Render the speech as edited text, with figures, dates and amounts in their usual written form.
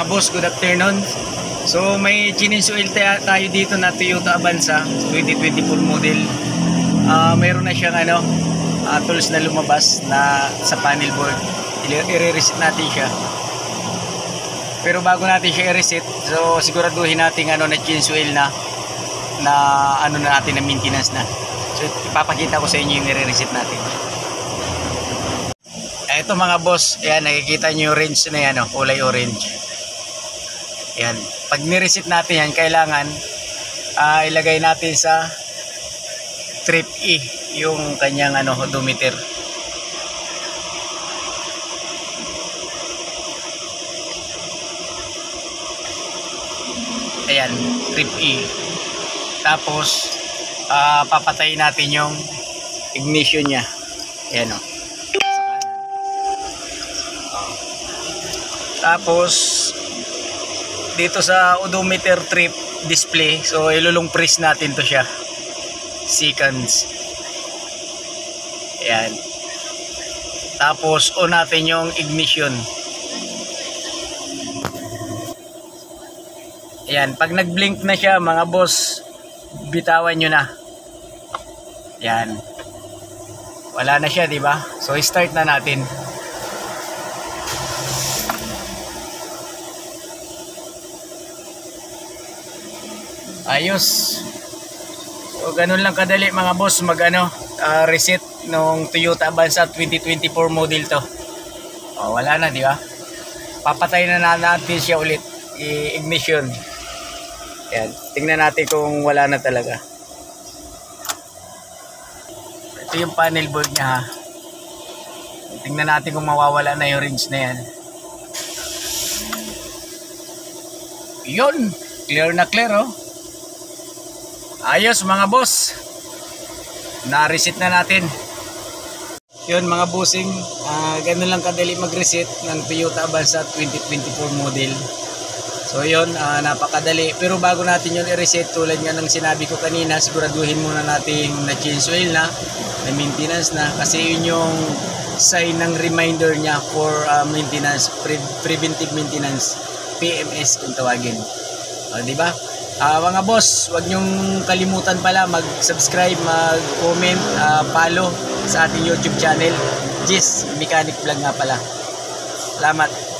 mga boss, good afternoon. So may change oil tayo dito na Toyota Avanza 2024 model. Mayroon na siyang tools na lumabas na sa panel board. I-reset natin siya. Pero bago natin siya i-reset, so siguraduhin natin na change oil na natin na maintenance na. So ipapakita ko sa inyo yung i-reset natin. Ito mga boss, ayan, nakikita nyo yung range na yan, kulay orange. Ayan, pag ni-reset natin yan, kailangan ilagay natin sa trip E yung kanyang odometer. Ayan, trip E. Tapos papatayin natin yung ignition niya. Ayan, tapos dito sa odometer trip display, so ilulong press natin to siya seconds. Ayan, tapos on natin yung ignition. Ayan, pag nag blink na siya mga boss, bitawan nyo na. Ayan, wala na siya, diba? So start na natin. Ayos. So ganun lang kadali mga boss reset nung Toyota Avanza 2024 model to. Wala na, di ba? Papatay na natin siya ulit, i-ignition. Yan, tingnan natin kung wala na talaga. Ito yung panel board niya, ha. Tingnan natin kung mawawala na yung range na yan. Yun, clear na clear, oh. Ayos mga boss, na-reset na natin. Yun mga bossing, ganun lang kadali mag-reset ng Toyota Avanza 2024 model. So yun, napakadali. Pero bago natin yun i-reset, tulad nga ng sinabi ko kanina, siguraduhin muna natin na change oil na maintenance na. Kasi yun yung sign ng reminder niya for maintenance, preventive maintenance, PMS kung tawagin. Diba? Mga boss, wag nyong kalimutan pala mag-subscribe, mag-comment, follow sa ating YouTube channel, Gis Mechanic Vlog nga pala. Salamat.